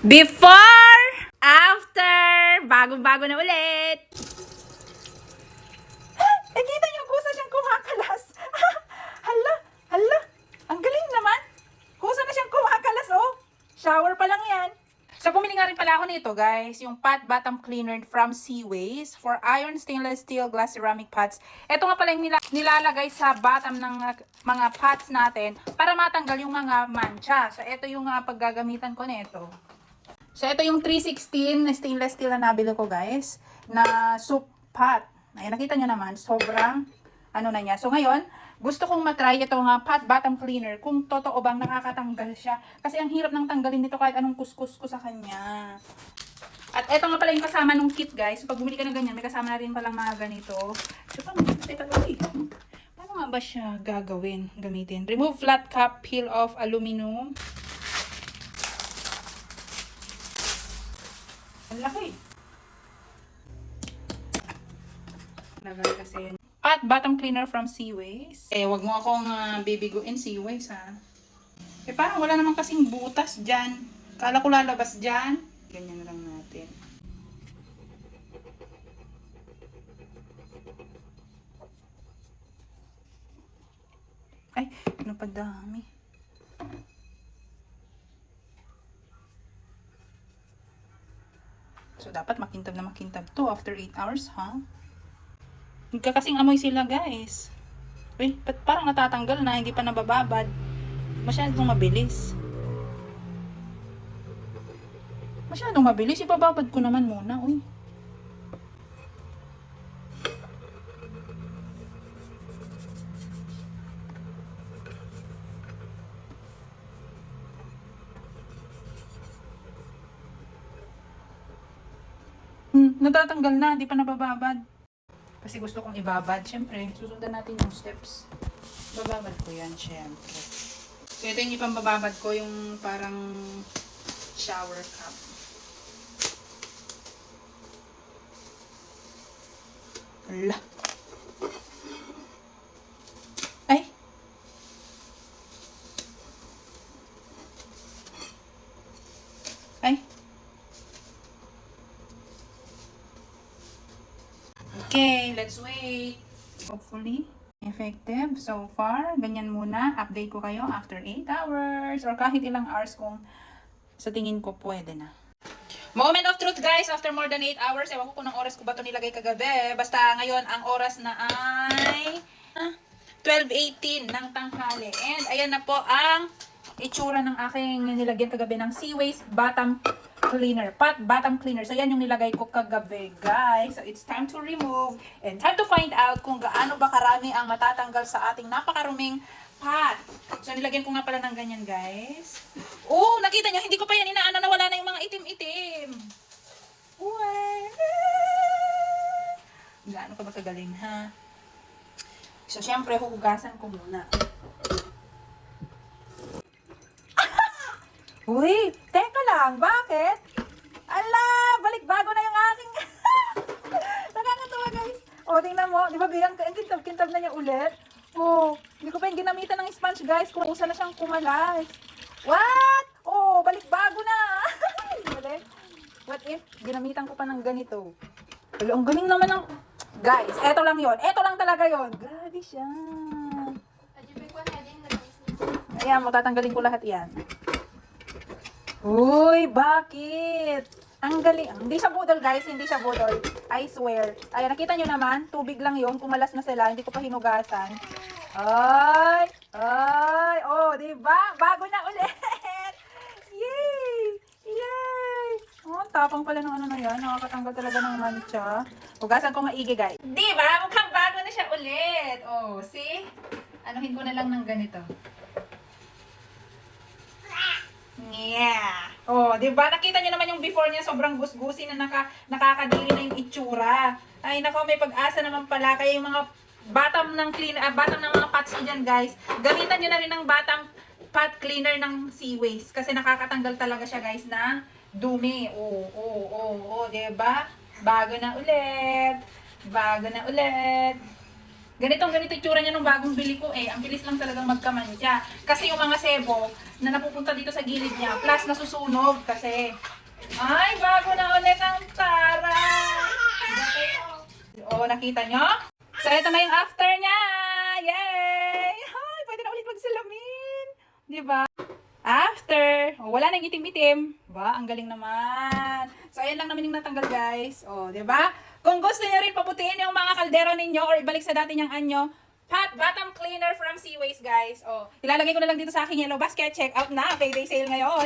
Before, after, bagong-bago na ulit. Kita niyo kusa siyang kumakalas. Hala, hala. Ang galing naman. Kusa na siyang kumakalas, oh. Shower pa lang yan. So, bumili nga rin pala ako nito, guys. Yung pot bottom cleaner from Seaways for iron stainless steel glass ceramic pots. Ito nga pala yung nilalagay sa bottom ng mga pots natin para matanggal yung mga mancha. So, ito yung paggagamitan ko nito. So, ito yung 316 na stainless steel na nabili ko, guys, na soup pot. Ay, nakita nyo naman, sobrang ano na niya. So, ngayon, gusto kong matry itong pot bottom cleaner kung totoo bang nakakatanggal siya. Kasi ang hirap nang tanggalin nito kahit anong kuskus ko sa kanya. At ito nga pala yung kasama nung kit, guys. So, pag bumili ka ng ganyan, may kasama na rin palang mga ganito. So, paano nga ba siya gamitin? Remove flat cap, peel off aluminum. Ang laki. Lagay kasi. Pot bottom cleaner from Seaways. Wag mo akong bibiguin, Seaways, ha. Parang wala naman kasing butas dyan. Kala ko lalabas dyan. Ganyan na lang natin. Ay, ano pa dami. So, dapat makintab na makintab to after 8 hours, ha? Nagkakasing amoy sila, guys. Uy, parang natatanggal na, hindi pa nabababad. Masyadong mabilis. Ibababad ko naman muna, uy. Natatanggal na, hindi pa nabababad. Kasi gusto kong ibabad. Siyempre, susundan natin yung steps. Bababad ko yan, siyempre. So, ito yung ipambababad ko, yung parang shower cup. Ala. Ay! Ay! Okay, let's wait. Hopefully, effective so far. Ganyan muna. Update ko kayo after 8 hours or kahit ilang hours kung sa tingin ko pwede na. Moment of truth, guys. After more than 8 hours, ewan ko kung ng oras ko ba ito nilagay kagabi. Basta ngayon, ang oras na ay 12:18 ng tanghali. And ayan na po ang itsura ng aking nilagyan kagabi ng Seaways bottom cleaner, pot bottom cleaner. So yan yung nilagay ko kagabi, guys. So it's time to remove and time to find out kung gaano ba karami ang matatanggal sa ating napakaruming pot. So nilagyan ko nga pala ng ganyan, guys. Oh, nakita nyo, hindi ko pa yan inaano na wala na yung mga itim-itim. Gaano ka ba kagaling, ha? So syempre, huhugasan ko muna. Uy, teka lang, bakit? Ala, balik-bago na yung aking... Nakakatawa, guys. O, tingnan mo, di ba bilang kintab-kintab na niya ulit? O, hindi ko pa yung ginamitan ng sponge, guys. Kusa na siyang kumalas. What? O, balik-bago na. What if ginamitan ko pa ng ganito? Ala, ang galing naman ng... Guys, eto lang yon. Eto lang talaga yon. Grabe siya. Ayan, matatanggalin ko lahat yan. Uy, bakit? Ang galing. Hindi siya budol, guys. Hindi siya budol. I swear. Ayan, nakita nyo naman. Tubig lang yon. Kumalas na sila. Hindi ko pa hinugasan. Ay! Ay! Oh, diba? Bago na ulit! Yay! Yay! Oh, tapang pala ng ano na yan. Nakakatanggal talaga ng mancha. Hugasan ko maigi, guys. Diba? Mukhang bago na siya ulit. Oh, see? Anuhin ko na lang ng ganito. Yeah. Oh, 'di ba? Nakita niyo naman yung before niya, sobrang gusgusi na nakakadiri na yung itsura. Ay nako, may pag-asa naman pala kaya yung mga bottom ng bottom ng mga pots diyan, guys. Gamitan niyo na rin ng bottom pot cleaner ng Seaways kasi nakakatanggal talaga siya, guys, na dumi. Oh, 'di ba? Bago na ulit. Bago na ulit. Ganito itsura niya nung bagong bili ko eh. Ang bilis lang talagang magkamantya. Kasi yung mga sebo na napupunta dito sa gilid niya, plus nasusunog kasi Ay, bago na ulit ang Tara. Oh, nakita nyo? So, ito na yung after niya. Yay! Ay, pwede na ulit magsalamin. Di ba? After, oh, wala nang itim-itim. Ba, ang galing naman. So, ayan lang naman yung natanggal, guys. Oh, di ba? Kung gusto niyo rin paputiin yung mga kaldero ninyo or ibalik sa dati niyang anyo, hot bottom cleaner from Seaways, guys. Oh, ilalagay ko na lang dito sa aking yellow basket. Check out na. Payday sale ngayon.